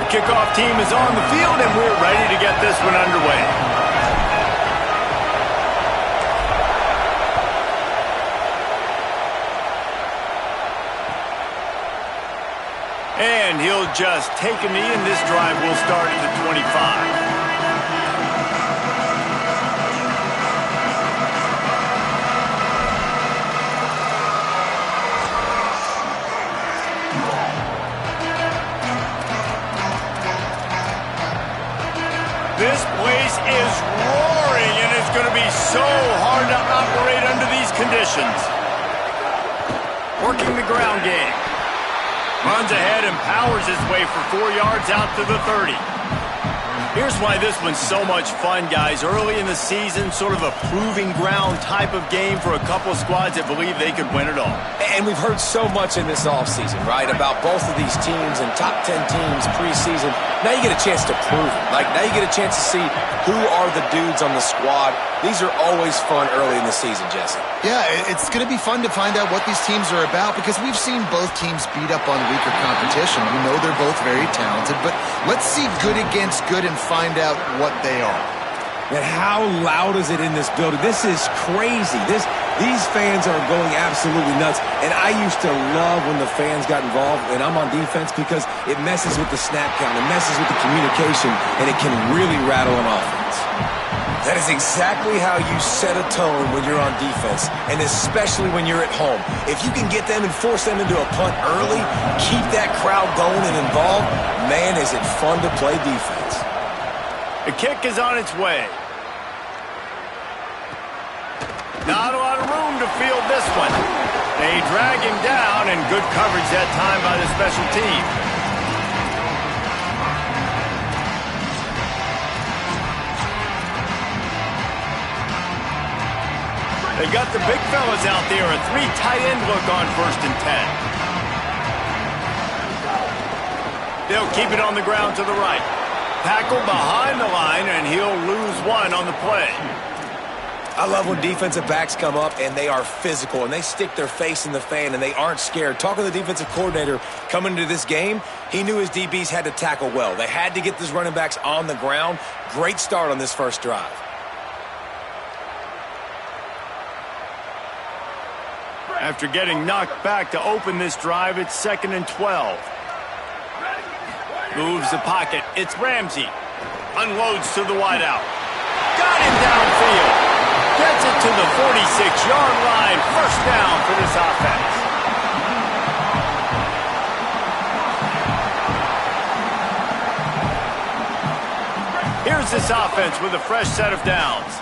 Kickoff team is on the field, and we're ready to get this one underway. And he'll just take a knee, and this drive will start at the 25. This place is roaring, and it's going to be so hard to operate under these conditions. Working the ground game. Runs ahead and powers his way for 4 yards out to the 30. Here's why this one's so much fun, guys. Early in the season, sort of a proving ground type of game for a couple of squads that believe they could win it all. And we've heard so much in this offseason, right, about both of these teams and top 10 teams preseason. Now you get a chance to prove it. Like, now you get a chance to see who are the dudes on the squad. These are always fun early in the season, Jesse. Yeah, it's going to be fun to find out what these teams are about because we've seen both teams beat up on weaker competition. We know they're both very talented, but let's see good against good and find out what they are. And how loud is it in this building? This is crazy. These fans are going absolutely nuts. And I used to love when the fans got involved, and I'm on defense because it messes with the snap count, it messes with the communication, and it can really rattle an offense. That is exactly how you set a tone when you're on defense, and especially when you're at home. If you can get them and force them into a punt early, keep that crowd going and involved, man, is it fun to play defense. The kick is on its way. Not a lot of room to field this one. They drag him down, and good coverage that time by the special team. They got the big fellas out there, a 3 tight end look on 1st and 10. They'll keep it on the ground to the right. Tackle behind the line, and he'll lose 1 on the play. I love when defensive backs come up and they are physical and they stick their face in the fan and they aren't scared. Talking to the defensive coordinator coming into this game, he knew his DBs had to tackle well. They had to get these running backs on the ground. Great start on this first drive. After getting knocked back to open this drive, it's 2nd and 12. Moves the pocket. It's Ramsey. Unloads to the wideout. Got him downfield. Gets it to the 46-yard line. 1st down for this offense. Here's this offense with a fresh set of downs.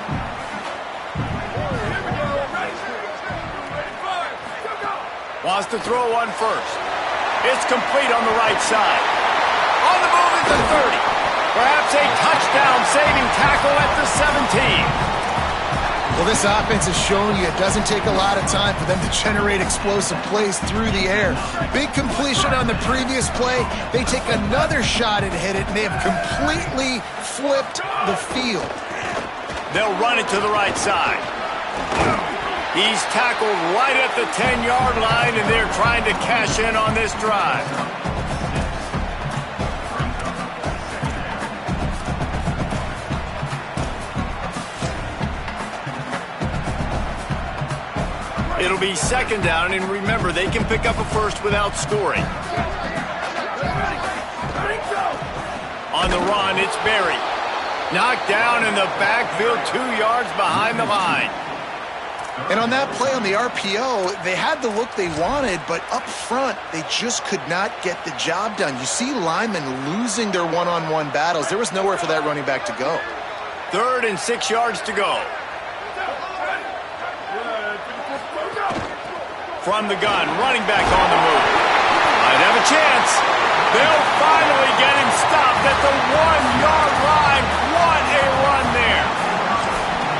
Wants to throw one first. It's complete on the right side. On the move at the 30. Perhaps a touchdown-saving tackle at the 17. Well, this offense has shown you it doesn't take a lot of time for them to generate explosive plays through the air. Big completion on the previous play. They take another shot and hit it, and they have completely flipped the field. They'll run it to the right side. He's tackled right at the 10-yard line, and they're trying to cash in on this drive. It'll be 2nd down, and remember, they can pick up a first without scoring. On the run, it's Berry. Knocked down in the backfield, 2 yards behind the line. And on that play on the RPO, they had the look they wanted, but up front, they just could not get the job done. You see linemen losing their one-on-one battles. There was nowhere for that running back to go. 3rd and 6 yards to go. From the gun, running back on the move. Might have a chance. They'll finally get him stopped at the 1-yard line. What a run there.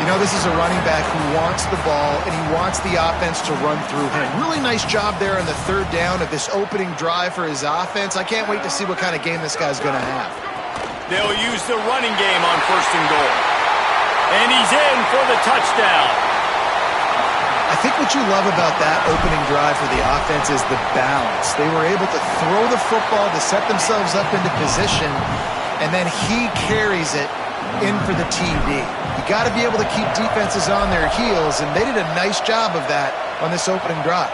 You know, this is a running back who wants the ball, and he wants the offense to run through him. Really nice job there on the 3rd down of this opening drive for his offense. I can't wait to see what kind of game this guy's going to have. They'll use the running game on 1st and goal. And he's in for the touchdown. I think what you love about that opening drive for the offense is the balance. They were able to throw the football to set themselves up into position, and then he carries it in for the TD. You got to be able to keep defenses on their heels, and they did a nice job of that on this opening drive.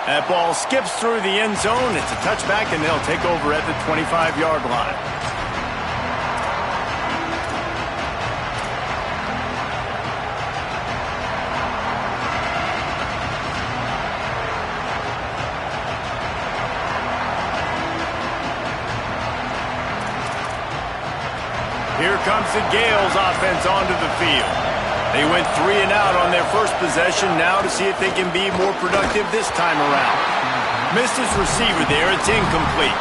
That ball skips through the end zone. It's a touchback, and they'll take over at the 25-yard line. Here comes the Gales offense onto the field. They went 3 and out on their first possession, now to see if they can be more productive this time around. Missed his receiver there. It's incomplete.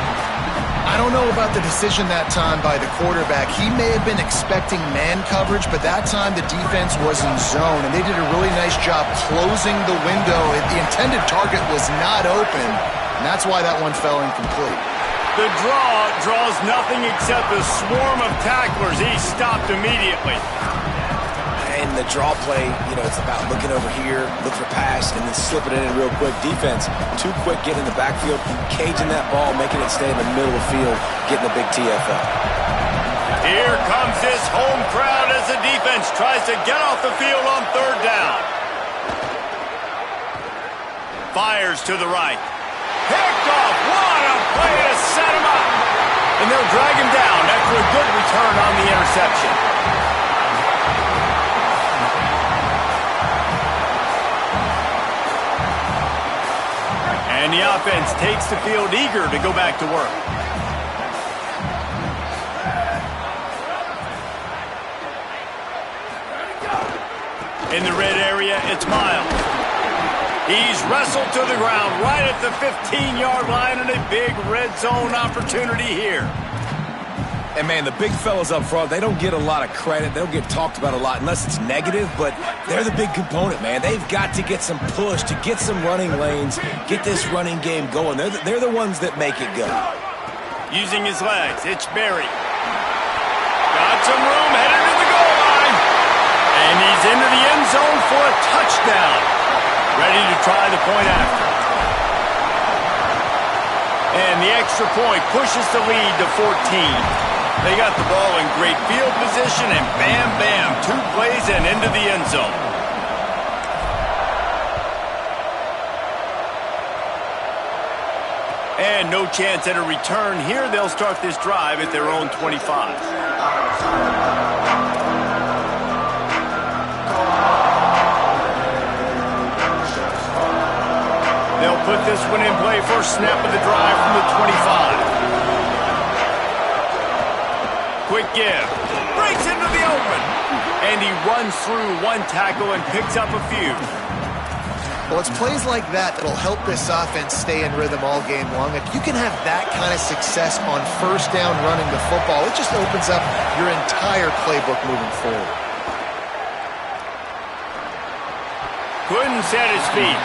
I don't know about the decision that time by the quarterback. He may have been expecting man coverage, but that time the defense was in zone, and they did a really nice job closing the window. The intended target was not open, and that's why that one fell incomplete. The draw draws nothing except a swarm of tacklers. He's stopped immediately. And the draw play, it's about looking over here, look for pass, and then slipping it in real quick. Defense, too quick getting in the backfield, caging that ball, making it stay in the middle of the field, getting a big TFL. Here comes this home crowd as the defense tries to get off the field on third down. Fires to the right. Picked off. What a play to set him up. And they'll drag him down after a good return on the interception. And the offense takes the field eager to go back to work. In the red area, it's Miles. He's wrestled to the ground right at the 15-yard line, and a big red zone opportunity here. And, man, the big fellas up front, they don't get a lot of credit. They don't get talked about a lot unless it's negative, but they're the big component, man. They've got to get some push, to get some running lanes, get this running game going. They're the ones that make it go. Using his legs, it's Berry. Got some room, headed to the goal line. And he's into the end zone for a touchdown. Ready to try the point after. And the extra point pushes the lead to 14. They got the ball in great field position, and bam, bam, 2 plays and into the end zone. And no chance at a return here. They'll start this drive at their own 25. They'll put this one in play. First snap of the drive from the 25. Quick give. Breaks into the open. And he runs through 1 tackle and picks up a few. Well, it's plays like that that'll help this offense stay in rhythm all game long. If you can have that kind of success on first down running the football, it just opens up your entire playbook moving forward. Couldn't set his feet.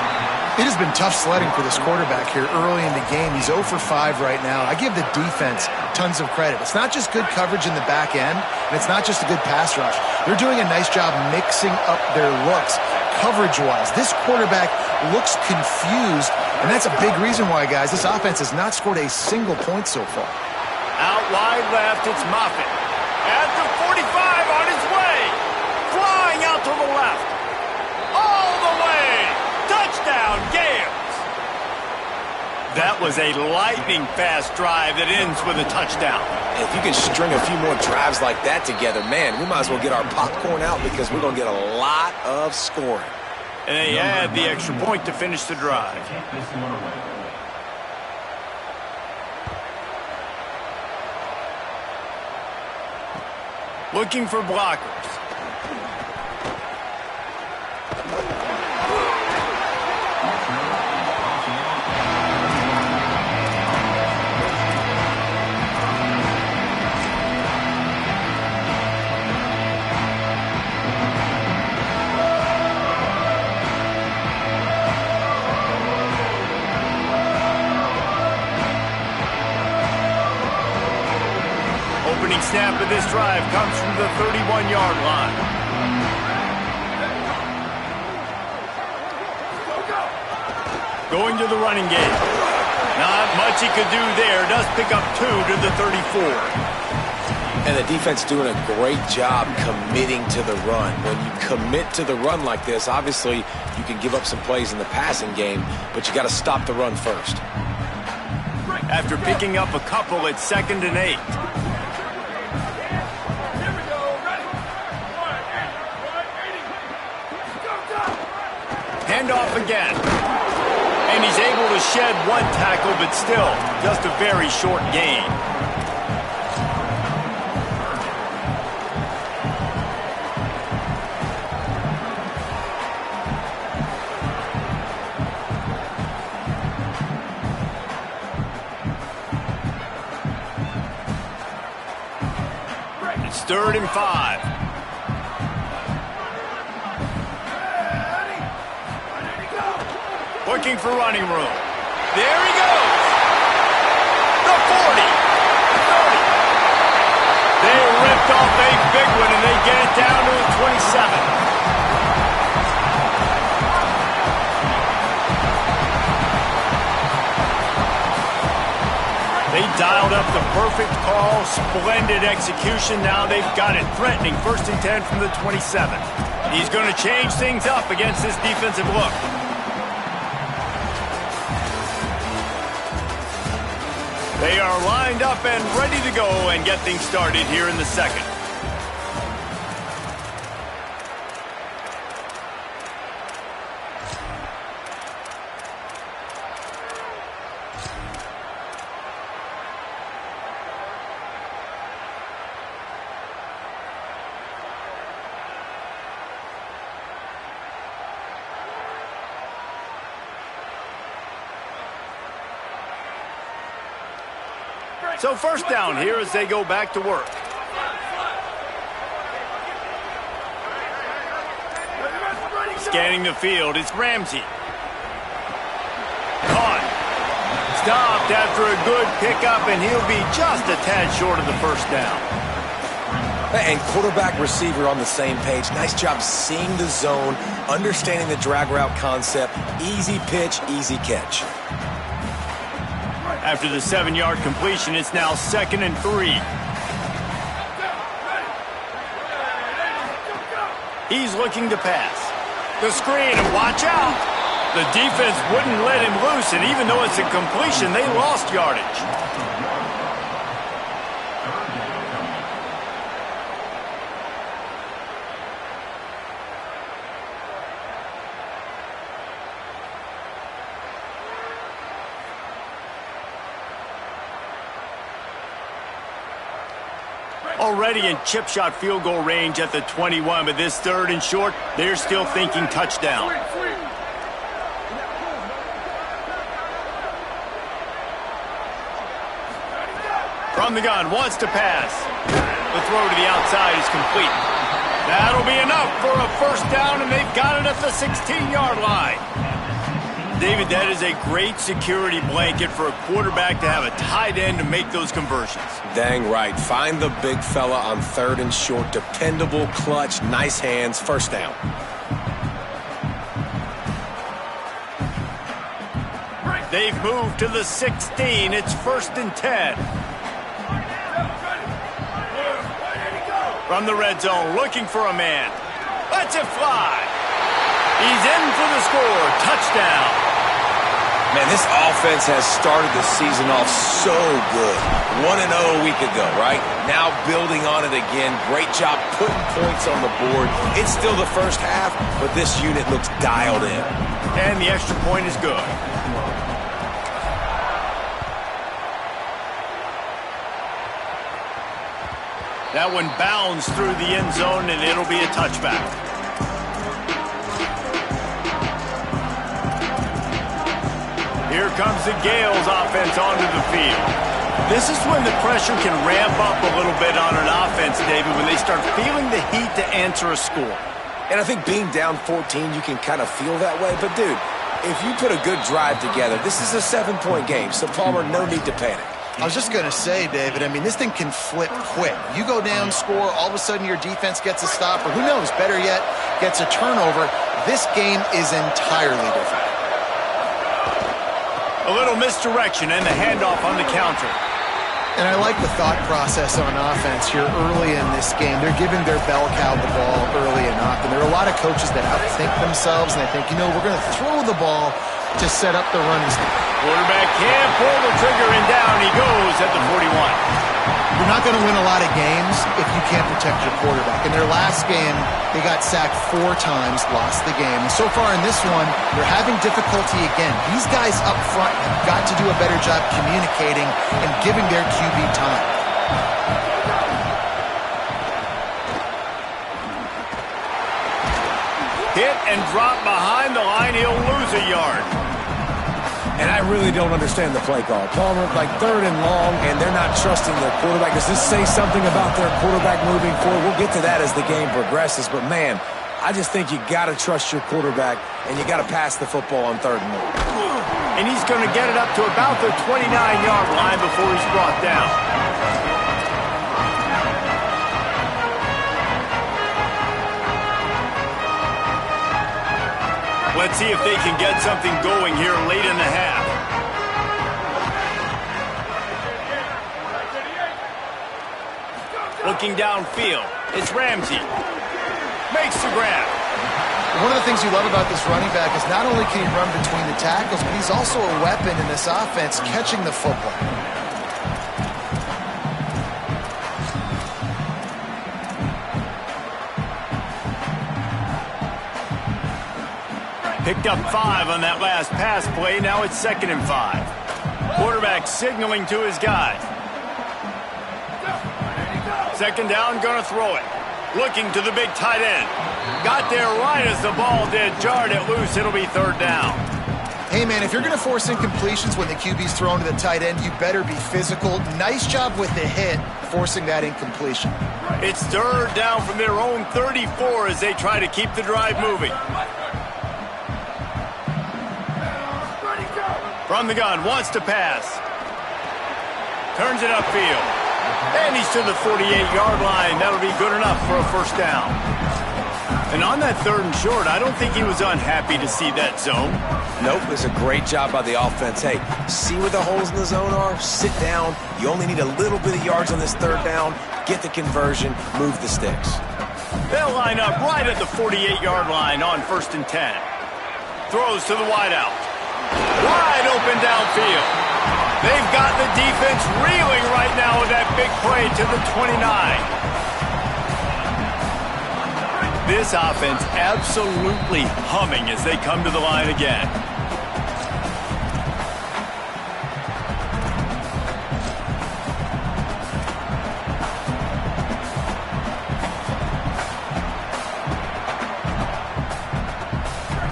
It has been tough sledding for this quarterback here early in the game. He's 0 for 5 right now. I give the defense tons of credit. It's not just good coverage in the back end, and it's not just a good pass rush. They're doing a nice job mixing up their looks coverage-wise. This quarterback looks confused, and that's a big reason why, guys, this offense has not scored a single point so far. Out wide left, it's Moffitt. At the 45 on his way. Flying out to the left. All the way. Touchdown, Gales. That was a lightning-fast drive that ends with a touchdown. If you can string a few more drives like that together, man, we might as well get our popcorn out because we're going to get a lot of scoring. And they add the extra point to finish the drive. Looking for blockers. Opening snap of this drive comes from the 31-yard line. Going to the running game. Not much he could do there. Does pick up 2 to the 34. And the defense doing a great job committing to the run. When you commit to the run like this, obviously you can give up some plays in the passing game, but you got to stop the run first. After picking up a couple, it's 2nd and 8. Handoff again. And he's able to shed 1 tackle, but still just a very short gain. It's 3rd and 5. Looking for running room. There he goes. The 40. 30. They ripped off a big one, and they get it down to the 27. They dialed up the perfect call, splendid execution. Now they've got it threatening 1st and 10 from the 27. He's going to change things up against this defensive look. They are lined up and ready to go and get things started here in the 2nd. So 1st down here as they go back to work. Scanning the field, it's Ramsey. Caught. Stopped after a good pickup, and he'll be just a tad short of the 1st down. And quarterback receiver on the same page. Nice job seeing the zone, understanding the drag route concept. Easy pitch, easy catch. After the 7-yard completion, it's now 2nd and 3. He's looking to pass. The screen, and watch out! The defense wouldn't let him loose, and even though it's a completion, they lost yardage. Already in chip shot field goal range at the 21, but this 3rd and short, they're still thinking touchdown. From the gun, wants to pass. The throw to the outside is complete. That'll be enough for a 1st down, and they've got it at the 16-yard line. David, that is a great security blanket for a quarterback to have a tight end to make those conversions. Dang right. Find the big fella on 3rd and short. Dependable, clutch, nice hands, 1st down. They've moved to the 16. It's 1st and 10. From the red zone, looking for a man. Lets it fly. He's in for the score. Touchdown. Man, this offense has started the season off so good. 1-0 a week ago, right? Now building on it again. Great job putting points on the board. It's still the 1st half, but this unit looks dialed in. And the extra point is good. That one bounds through the end zone, and it'll be a touchback. Here comes the Gales offense onto the field. This is when the pressure can ramp up a little bit on an offense, David, when they start feeling the heat to answer a score. And I think being down 14, you can kind of feel that way. But, dude, if you put a good drive together, this is a 7-point game. So, Palmer, no need to panic. I was just going to say, David, I mean, this thing can flip quick. You go down, score, all of a sudden your defense gets a stop, or who knows, better yet, gets a turnover. This game is entirely different. A little misdirection and the handoff on the counter. And I like the thought process on offense here early in this game. They're giving their bell cow the ball early enough. And there are a lot of coaches that outthink themselves, and they think, we're going to throw the ball to set up the running start. Quarterback can't pull the trigger, and down he goes at the 41. You're not going to win a lot of games if you can't protect your quarterback. In their last game, they got sacked 4 times, lost the game. And so far in this one, they're having difficulty again. These guys up front have got to do a better job communicating and giving their QB time. Hit and drop behind the line. He'll lose a yard. And I really don't understand the play call. Palmer, like 3rd and long, and they're not trusting their quarterback. Does this say something about their quarterback moving forward? We'll get to that as the game progresses. But, man, I just think you got to trust your quarterback, and you got to pass the football on 3rd and long. And he's going to get it up to about the 29-yard line before he's brought down. Let's see if they can get something going here late in the half. Looking downfield, it's Ramsey. Makes the grab. One of the things you love about this running back is not only can he run between the tackles, but he's also a weapon in this offense catching the football. Picked up 5 on that last pass play. Now it's 2nd and 5. Quarterback signaling to his guy. 2nd down, gonna throw it. Looking to the big tight end. Got there right as the ball did. Jarred it loose. It'll be 3rd down. Hey, man, if you're going to force incompletions when the QB's thrown to the tight end, you better be physical. Nice job with the hit, forcing that incompletion. It's 3rd down from their own 34 as they try to keep the drive moving. From the gun, wants to pass. Turns it upfield. And he's to the 48-yard line. That'll be good enough for a 1st down. And on that 3rd and short, I don't think he was unhappy to see that zone. Nope, it was a great job by the offense. Hey, see where the holes in the zone are? Sit down. You only need a little bit of yards on this 3rd down. Get the conversion. Move the sticks. They'll line up right at the 48-yard line on 1st and 10. Throws to the wideout. Wide open downfield. They've got the defense reeling right now with that big play to the 29. This offense absolutely humming as they come to the line again.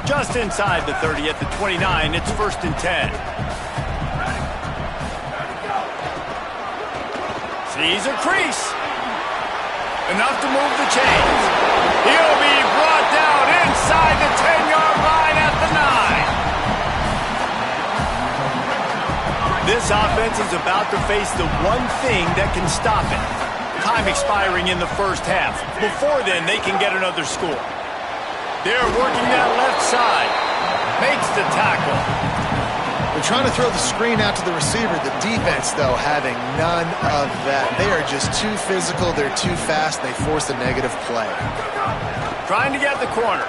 Just inside the 30 at the 29, it's 1st and 10. Sees a crease. Enough to move the chains. He'll be brought down inside the 10-yard line at the 9. This offense is about to face the one thing that can stop it. Time expiring in the 1st half. Before then, they can get another score. They're working that left side. Makes the tackle. They're trying to throw the screen out to the receiver. The defense, though, having none of that. They are just too physical. They're too fast. They force a negative play. Trying to get the corner.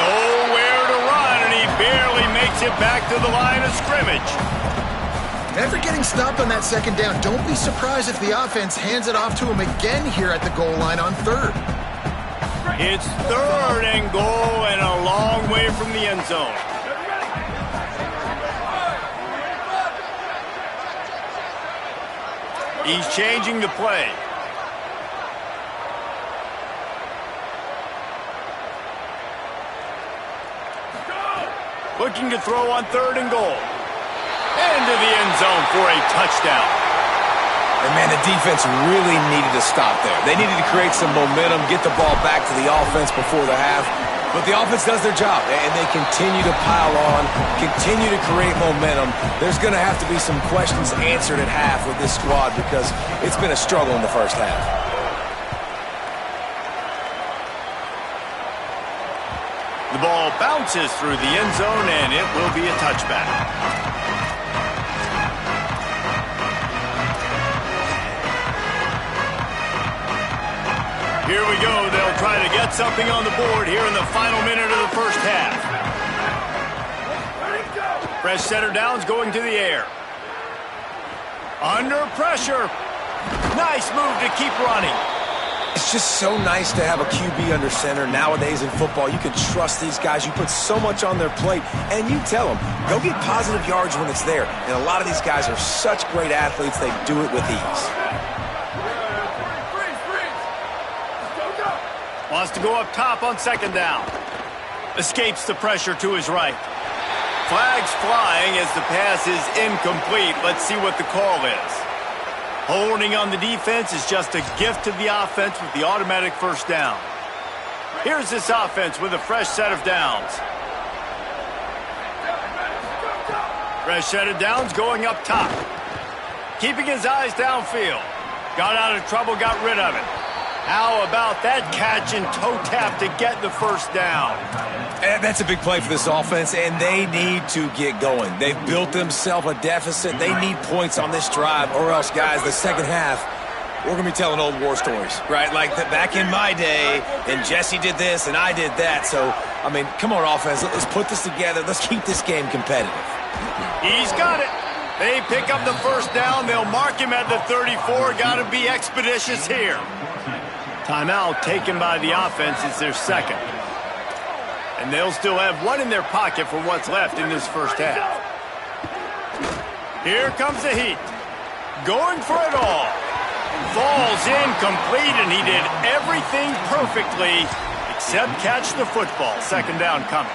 Nowhere to run, and he barely makes it back to the line of scrimmage. After getting stopped on that 2nd down, don't be surprised if the offense hands it off to him again here at the goal line on 3rd. It's 3rd and goal and a long way from the end zone. He's changing the play. Looking to throw on 3rd and goal. Into the end zone for a touchdown. And, man, the defense really needed to stop there. They needed to create some momentum, get the ball back to the offense before the half. But the offense does their job, and they continue to pile on, continue to create momentum. There's going to have to be some questions answered at half with this squad because it's been a struggle in the 1st half. The ball bounces through the end zone, and it will be a touchback. Here we go. They'll try to get something on the board here in the final minute of the first half. Fresh center downs going to the air. Under pressure. Nice move to keep running. It's just so nice to have a QB under center. Nowadays in football, you can trust these guys. You put so much on their plate, and you tell them, go get positive yards when it's there. And a lot of these guys are such great athletes, they do it with ease. Wants to go up top on second down. Escapes the pressure to his right. Flags flying as the pass is incomplete. Let's see what the call is. Holding on the defense is just a gift to the offense with the automatic first down. Here's this offense with a fresh set of downs. Fresh set of downs going up top. Keeping his eyes downfield. Got out of trouble, got rid of it. How about that catch and toe tap to get the first down? And that's a big play for this offense, and they need to get going. They've built themselves a deficit. They need points on this drive, or else, guys, the second half, we're going to be telling old war stories, right? Like back in my day, and Jesse did this, and I did that. So, I mean, come on, offense. Let's put this together. Let's keep this game competitive. He's got it. They pick up the first down. They'll mark him at the 34. Got to be expeditious here. Timeout taken by the offense. It's their second. And they'll still have one in their pocket for what's left in this first half. Here comes the heat. Going for it all. Falls incomplete, and he did everything perfectly except catch the football. Second down coming.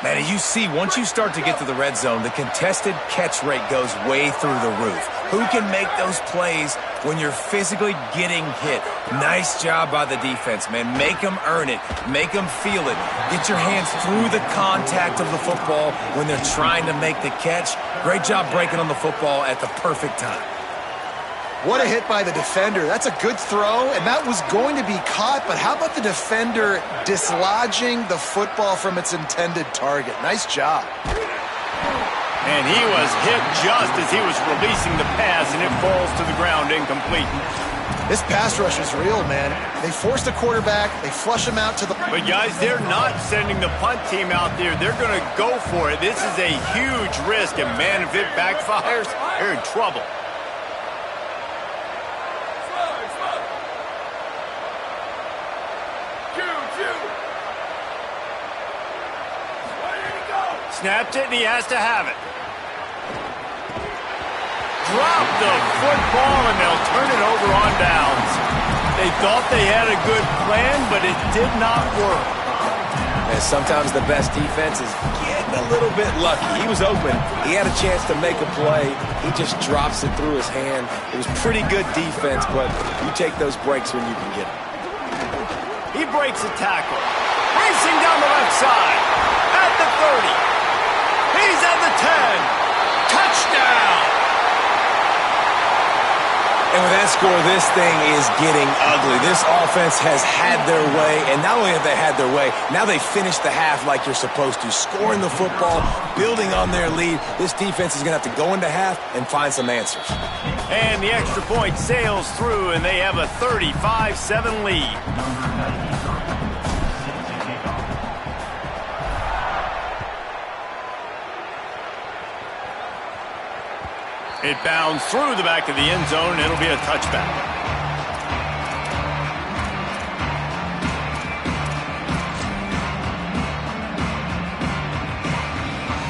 Man, you see, once you start to get to the red zone, the contested catch rate goes way through the roof. Who can make those plays when you're physically getting hit? Nice job by the defense, man. Make them earn it. Make them feel it. Get your hands through the contact of the football when they're trying to make the catch. Great job breaking on the football at the perfect time. What a hit by the defender. That's a good throw, and that was going to be caught, but how about the defender dislodging the football from its intended target? Nice job. And he was hit just as he was releasing the pass, and it falls to the ground incomplete. This pass rush is real, man. They force the quarterback. They flush him out to the... But, guys, they're not sending the punt team out there. They're going to go for it. This is a huge risk, and, man, if it backfires, they're in trouble. Snapped it, and he has to have it. Drop the football, and they'll turn it over on downs. They thought they had a good plan, but it did not work. And sometimes the best defense is getting a little bit lucky. He was open. He had a chance to make a play. He just drops it through his hand. It was pretty good defense, but you take those breaks when you can get them. He breaks a tackle. Racing down the left side. At the 30. He's at the 10. Touchdown. And with that score, this thing is getting ugly. This offense has had their way, and not only have they had their way, now they finished the half like you're supposed to, scoring the football, building on their lead. This defense is going to have to go into half and find some answers. And the extra point sails through, and they have a 35-7 lead. It bounds through the back of the end zone. It'll be a touchback.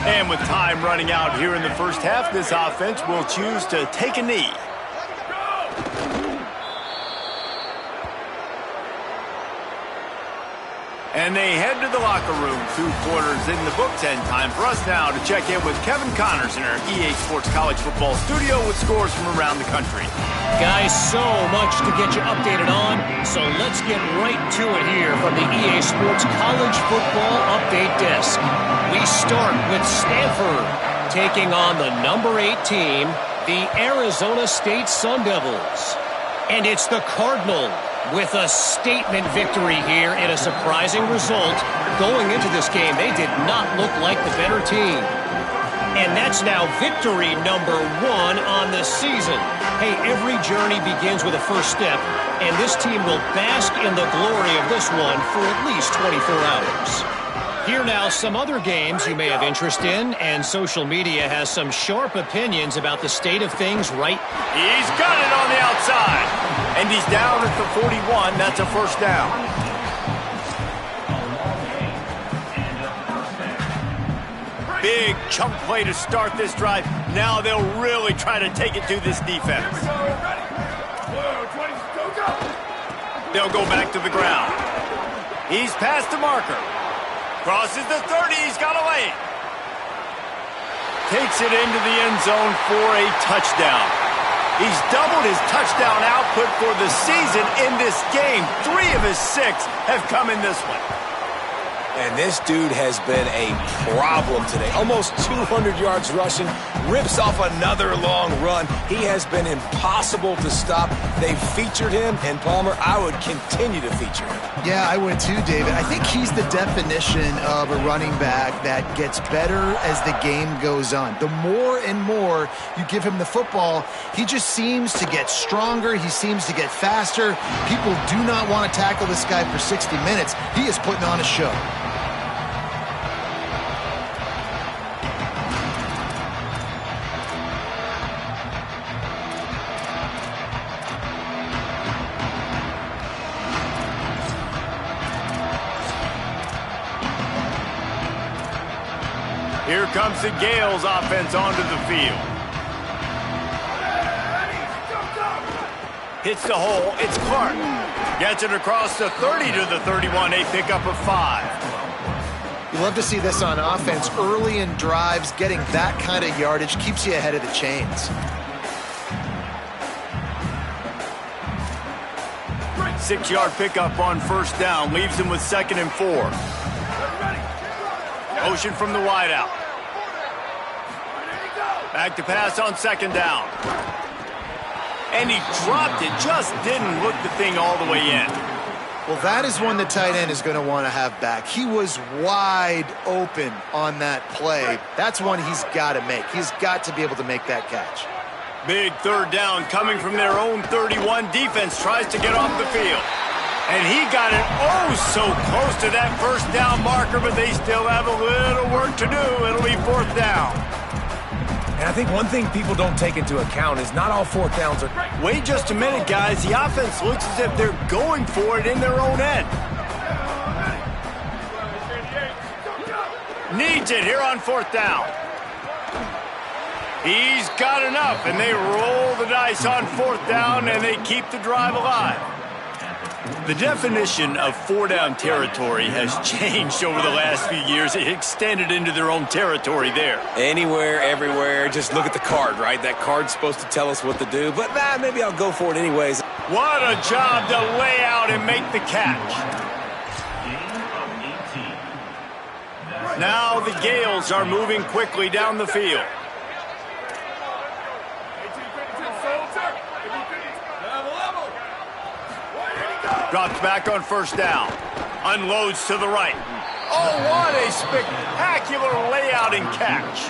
And with time running out here in the first half, this offense will choose to take a knee. And they head to the locker room. 2 quarters in the books, and time for us now to check in with Kevin Connors in our EA Sports College Football studio with scores from around the country. Guys, so much to get you updated on, so let's get right to it here from the EA Sports College Football Update Desk. We start with Stanford taking on the number 8 team, the Arizona State Sun Devils. And it's the Cardinal With a statement victory here and a surprising result, going into this game, they did not look like the better team. And that's now victory number 1 on the season. Hey, every journey begins with a first step, and this team will bask in the glory of this one for at least 24 hours. Here now, some other games you may have interest in, and social media has some sharp opinions about the state of things right. He's got it on the outside, and he's down at the 41. That's a first down. Big chunk play to start this drive. Now they'll really try to take it to this defense. They'll go back to the ground. He's past the marker. Crosses the 30, he's got a lane. Takes it into the end zone for a touchdown. He's doubled his touchdown output for the season in this game. 3 of his 6 have come in this one. And this dude has been a problem today. Almost 200 yards rushing, rips off another long run. He has been impossible to stop. They've featured him, and Palmer, I would continue to feature him. Yeah, I would too, David. I think he's the definition of a running back that gets better as the game goes on. The more and more you give him the football, he just seems to get stronger. He seems to get faster. People do not want to tackle this guy for 60 minutes. He is putting on a show. Here comes the Gales offense onto the field. Hits the hole. It's Clark. Gets it across the 30 to the 31. A pickup of 5. You love to see this on offense. Early in drives, getting that kind of yardage keeps you ahead of the chains. 6-yard pickup on first down. Leaves him with 2nd and 4. Motion from the wideout. Back to pass on 2nd down. And he dropped it. Just didn't look the thing all the way in. Well, that is one the tight end is going to want to have back. He was wide open on that play. That's one he's got to make. He's got to be able to make that catch. Big 3rd down coming from their own 31. Defense tries to get off the field. And he got it so close to that first down marker, but they still have a little work to do. It'll be 4th down. And I think one thing people don't take into account is not all 4th downs are... Wait just a minute, guys. The offense looks as if they're going for it in their own end. Needs it here on 4th down. He's got enough, and they roll the dice on 4th down, and they keep the drive alive. The definition of 4-down territory has changed over the last few years. It extended into their own territory there. Anywhere, everywhere, just look at the card, right? That card's supposed to tell us what to do, but maybe I'll go for it anyways. What a job to lay out and make the catch. Now the Gales are moving quickly down the field. Drops back on first down. Unloads to the right. Oh, what a spectacular layout and catch.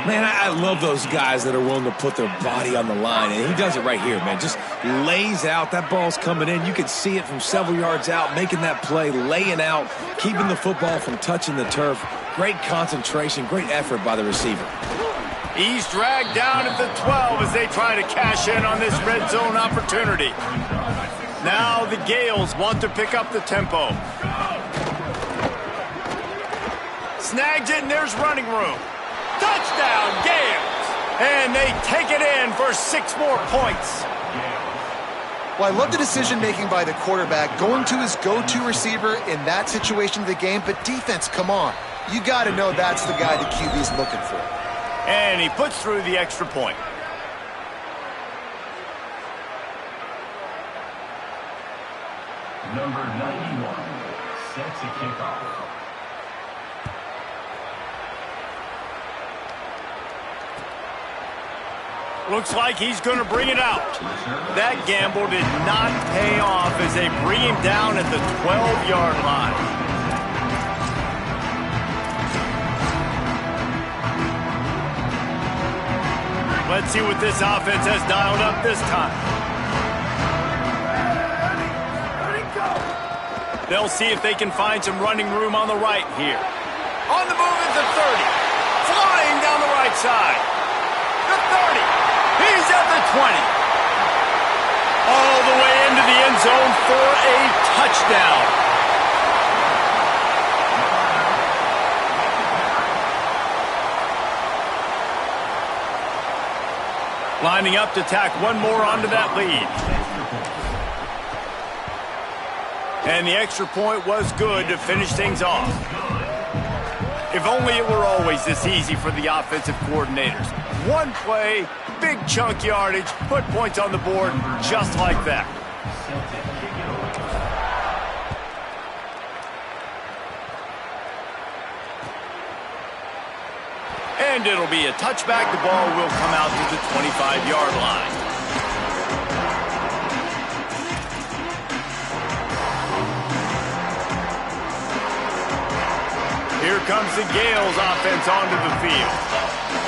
Man, I love those guys that are willing to put their body on the line, and he does it right here, man. Just lays out. That ball's coming in. You can see it from several yards out, making that play, laying out, keeping the football from touching the turf. Great concentration, great effort by the receiver. He's dragged down at the 12 as they try to cash in on this red zone opportunity. Now the Gales want to pick up the tempo. Snags it, and there's running room. Touchdown, Gales! And they take it in for 6 more points. Well, I love the decision-making by the quarterback, going to his go-to receiver in that situation of the game, but defense, come on. You got to know that's the guy the QB's looking for. And he puts through the extra point. Number 91 set to kick off. Looks like he's going to bring it out. That gamble did not pay off as they bring him down at the 12-yard line. Let's see what this offense has dialed up this time. They'll see if they can find some running room on the right here. On the move at the 30. Flying down the right side. The 30. He's at the 20. All the way into the end zone for a touchdown. Lining up to tack one more onto that lead. And the extra point was good to finish things off. If only it were always this easy for the offensive coordinators. One play, big chunk yardage, put points on the board just like that. And it'll be a touchback. The ball will come out to the 25-yard line. Here comes the Gales offense onto the field.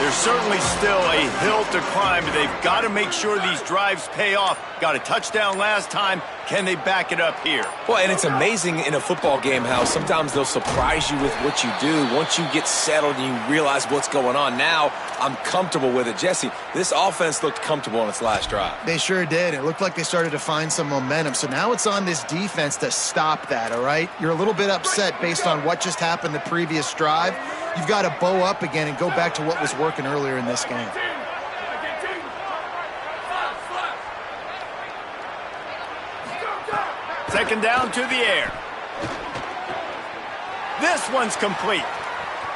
There's certainly still a hill to climb, but they've got to make sure these drives pay off. Got a touchdown last time. Can they back it up here? Well, and it's amazing in a football game how sometimes they'll surprise you with what you do. Once you get settled and you realize what's going on, now I'm comfortable with it. Jesse, this offense looked comfortable on its last drive. They sure did. It looked like they started to find some momentum. So now it's on this defense to stop that, all right? You're a little bit upset based on what just happened the previous drive. You've got to bow up again and go back to what was working earlier in this game. Second down to the air. This one's complete.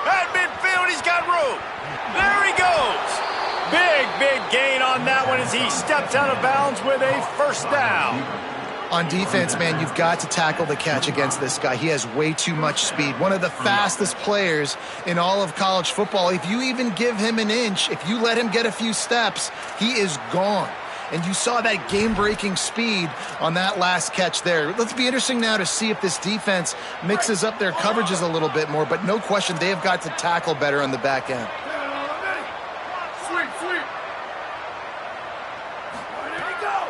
At midfield, he's got room. There he goes. Big gain on that one as he steps out of bounds with a first down. On defense, man, you've got to tackle the catch against this guy. He has way too much speed. One of the fastest players in all of college football. If you even give him an inch, if you let him get a few steps, he is gone. And you saw that game-breaking speed on that last catch there. Let's be interesting now to see if this defense mixes up their coverages a little bit more. But no question, they have got to tackle better on the back end.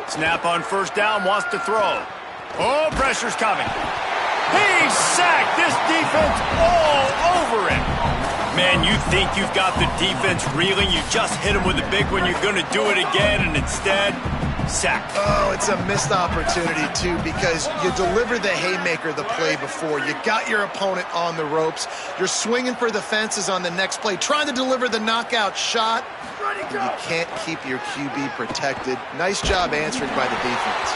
Snap on first down, wants to throw. Oh, pressure's coming. He's sacked. This defense all over him. Man, you think you've got the defense reeling. You just hit him with a big one. You're going to do it again, and instead, sacked. Oh, it's a missed opportunity, too, because you delivered the haymaker the play before. You got your opponent on the ropes. You're swinging for the fences on the next play, trying to deliver the knockout shot. And you can't keep your QB protected. Nice job answering by the defense.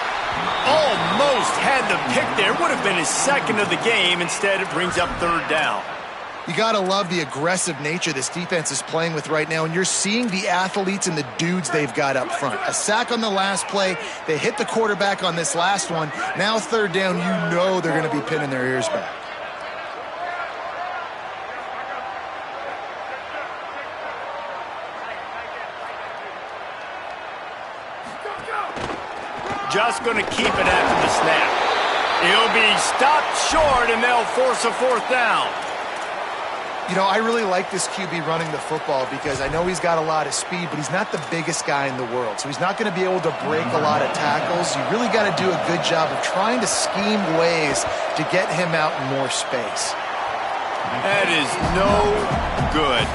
Almost had the pick there. Would have been his second of the game. Instead, it brings up third down. You got to love the aggressive nature this defense is playing with right now, and you're seeing the athletes and the dudes they've got up front. A sack on the last play. They hit the quarterback on this last one. Now third down, you know they're going to be pinning their ears back. Just going to keep it after the snap. He'll be stopped short, and they'll force a fourth down. You know, I really like this QB running the football because I know he's got a lot of speed, but he's not the biggest guy in the world. So he's not going to be able to break a lot of tackles. You really got to do a good job of trying to scheme ways to get him out in more space. That is no good.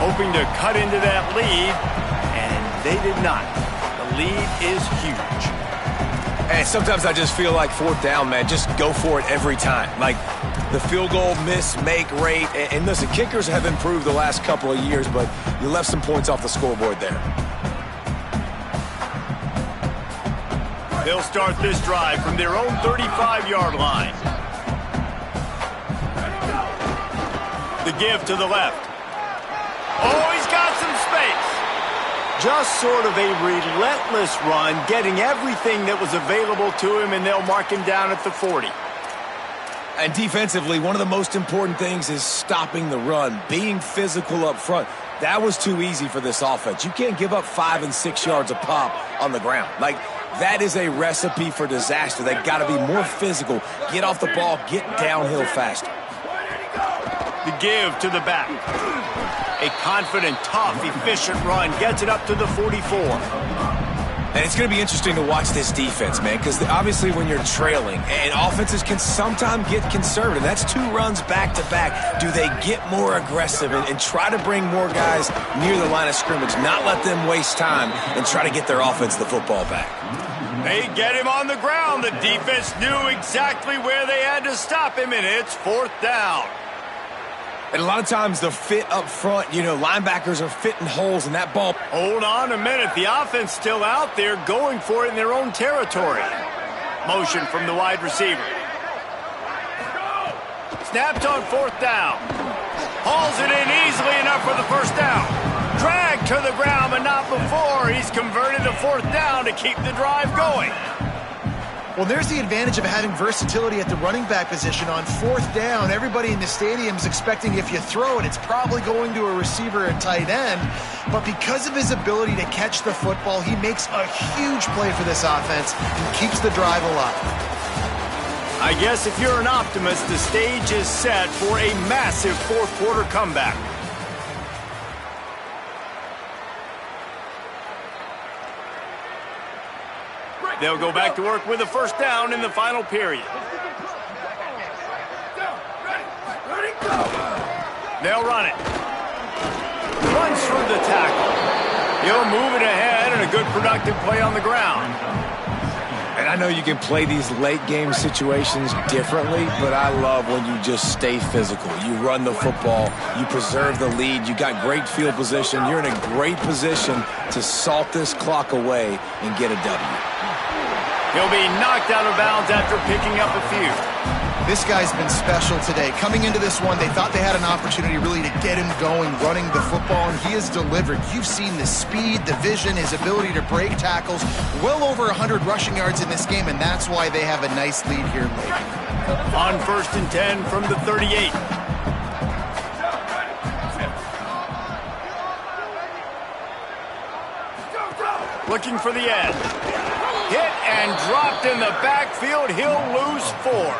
Hoping to cut into that lead, and they did not. The lead is huge. And sometimes I just feel like fourth down, man, just go for it every time. Like the field goal miss-make rate. And listen, kickers have improved the last couple of years, but you left some points off the scoreboard there. They'll start this drive from their own 35-yard line. The give to the left. Oh, he's got some space. Just sort of a relentless run, getting everything that was available to him, and they'll mark him down at the 40. And defensively, one of the most important things is stopping the run, being physical up front. That was too easy for this offense. You can't give up 5 and 6 yards a pop on the ground. Like, that is a recipe for disaster. They've got to be more physical, get off the ball, get downhill faster. The give to the back. A confident, tough, efficient run gets it up to the 44. And it's going to be interesting to watch this defense, man, because obviously when you're trailing, and offenses can sometimes get conservative. That's 2 runs back-to-back. Do they get more aggressive and try to bring more guys near the line of scrimmage, not let them waste time, and try to get their offense the football back? They get him on the ground. The defense knew exactly where they had to stop him, and it's 4th down. And a lot of times the fit up front, you know, linebackers are fitting holes in that ball. Hold on a minute. The offense still out there going for it in their own territory. Motion from the wide receiver. Snapped on 4th down. Hauls it in easily enough for the 1st down. Dragged to the ground, but not before. He's converted the 4th down to keep the drive going. Well, there's the advantage of having versatility at the running back position. On 4th down, everybody in the stadium is expecting if you throw it, it's probably going to a receiver at tight end. But because of his ability to catch the football, he makes a huge play for this offense and keeps the drive alive. I guess if you're an optimist, the stage is set for a massive 4th quarter comeback. They'll go back to work with a 1st down in the final period. They'll run it. Runs through the tackle. He'll move it ahead and a good productive play on the ground. And I know you can play these late game situations differently, but I love when you just stay physical. You run the football, you preserve the lead, you got great field position, you're in a great position to salt this clock away and get a W. He'll be knocked out of bounds after picking up a few. This guy's been special today. Coming into this one, they thought they had an opportunity really to get him going, running the football, and he has delivered. You've seen the speed, the vision, his ability to break tackles. Well over 100 rushing yards in this game, and that's why they have a nice lead here late. On 1st and 10 from the 38. Looking for the end. Hit and dropped in the backfield. He'll lose 4.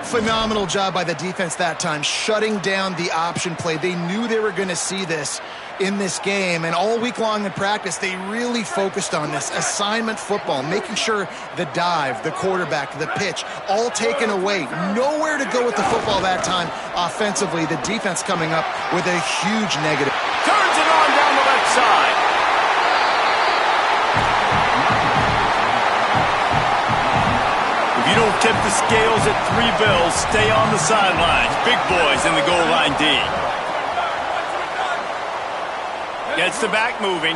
Phenomenal job by the defense that time, shutting down the option play. They knew they were going to see this in this game, and all week long in practice, they really focused on this assignment football, making sure the dive, the quarterback, the pitch, all taken away. Nowhere to go with the football that time offensively. The defense coming up with a huge negative. Turns it on down the left side. If you don't tip the scales at 3 bills, stay on the sidelines. Big boys in the goal line D. Gets the back moving.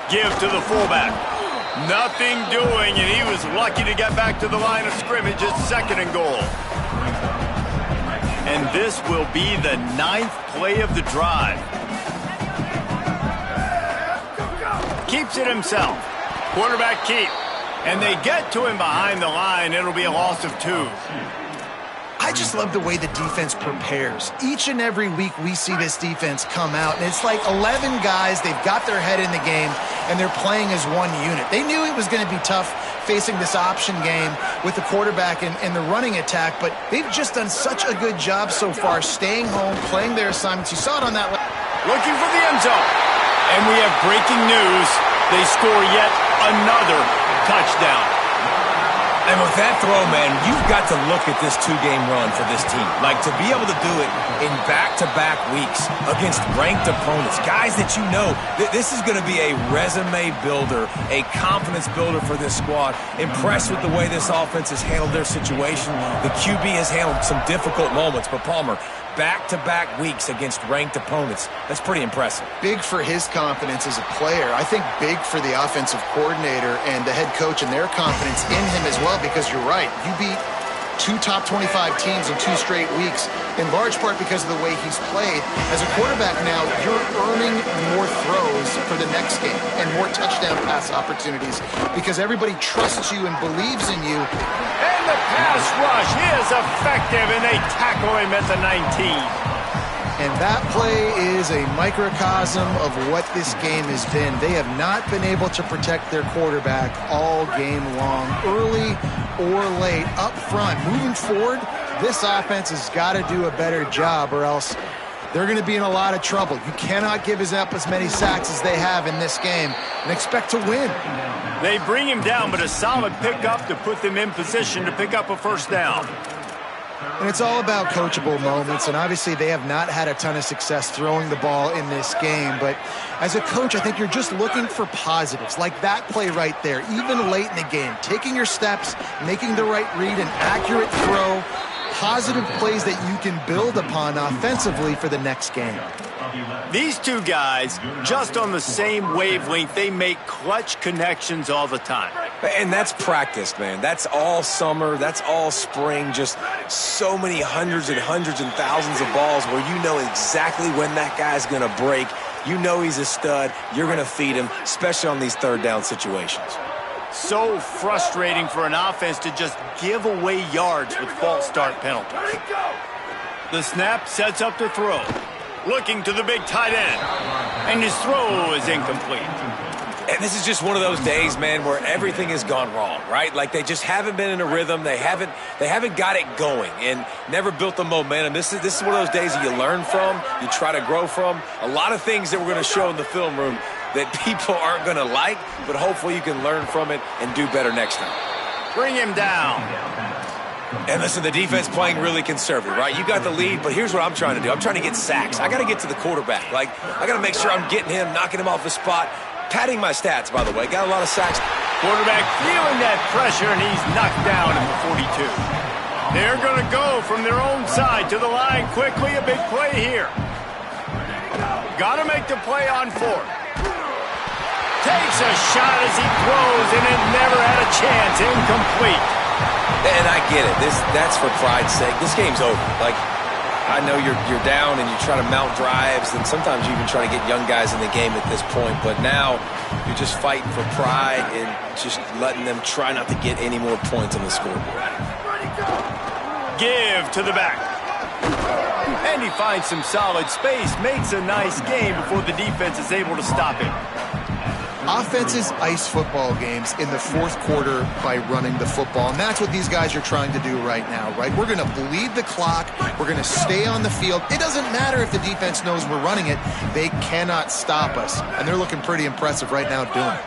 Give to the fullback. Nothing doing, and he was lucky to get back to the line of scrimmage at 2nd and goal. And this will be the 9th play of the drive. Keeps it himself. Quarterback keep. And they get to him behind the line. It'll be a loss of 2. I just love the way the defense prepares. Each and every week we see this defense come out, and it's like 11 guys, they've got their head in the game, and they're playing as one unit. They knew it was going to be tough facing this option game with the quarterback and the running attack, but they've just done such a good job so far, staying home, playing their assignments. You saw it on that. Looking for the end zone. And we have breaking news. They score yet another touchdown. And with that throw, man, you've got to look at this 2-game run for this team. Like, to be able to do it in back-to-back weeks against ranked opponents, guys that you know, this is going to be a resume builder, a confidence builder for this squad. Impressed with the way this offense has handled their situation. The QB has handled some difficult moments, but Palmer, back-to-back weeks against ranked opponents. That's pretty impressive. Big for his confidence as a player. I think big for the offensive coordinator and the head coach and their confidence in him as well, because you're right. You beat 2 top 25 teams in 2 straight weeks, in large part because of the way he's played. As a quarterback now, you're earning more throws for the next game and more touchdown pass opportunities because everybody trusts you and believes in you. And the pass rush is effective, and they tackle him at the 19. And that play is a microcosm of what this game has been. They have not been able to protect their quarterback all game long, early or late, up front. Moving forward, this offense has got to do a better job or else they're going to be in a lot of trouble. You cannot give up as many sacks as they have in this game and expect to win. They bring him down, but a solid pickup to put them in position to pick up a first down. And it's all about coachable moments, and obviously they have not had a ton of success throwing the ball in this game. But as a coach, I think you're just looking for positives, like that play right there, even late in the game. Taking your steps, making the right read, an accurate throw, positive plays that you can build upon offensively for the next game. These two guys, just on the same wavelength, they make clutch connections all the time. And that's practice, man. That's all summer. That's all spring. Just so many hundreds and thousands of balls where you know exactly when that guy's going to break. You know he's a stud. You're going to feed him, especially on these third down situations. So frustrating for an offense to just give away yards with false start penalties. The snap sets up to throw. Looking to the big tight end. And his throw is incomplete. And this is just one of those days, man, where everything has gone wrong, right? Like they just haven't been in a rhythm. They haven't got it going and never built the momentum. This is one of those days that you learn from, you try to grow from. A lot of things that we're going to show in the film room that people aren't going to like, but hopefully you can learn from it and do better next time. Bring him down. And listen, the defense playing really conservative, right? You got the lead, but here's what I'm trying to do. I'm trying to get sacks. I got to get to the quarterback. Like, I got to make sure I'm getting him, knocking him off the spot. Padding my stats, by the way. Got a lot of sacks. Quarterback feeling that pressure, and he's knocked down at the 42. They're going to go from their own side to the line quickly. A big play here. Got to make the play on 4th. Takes a shot as he throws, and it never had a chance. Incomplete. And I get it. That's for pride's sake. This game's over. Like, I know you're down and you try to mount drives, and sometimes you even try to get young guys in the game at this point. But now you're just fighting for pride and just letting them try not to get any more points on the scoreboard. Give to the back. And he finds some solid space, makes a nice game before the defense is able to stop him. Offenses ice football games in the 4th quarter by running the football, and that's what these guys are trying to do right now, right? We're going to bleed the clock. We're going to stay on the field. It doesn't matter if the defense knows we're running it. They cannot stop us, and they're looking pretty impressive right now doing it.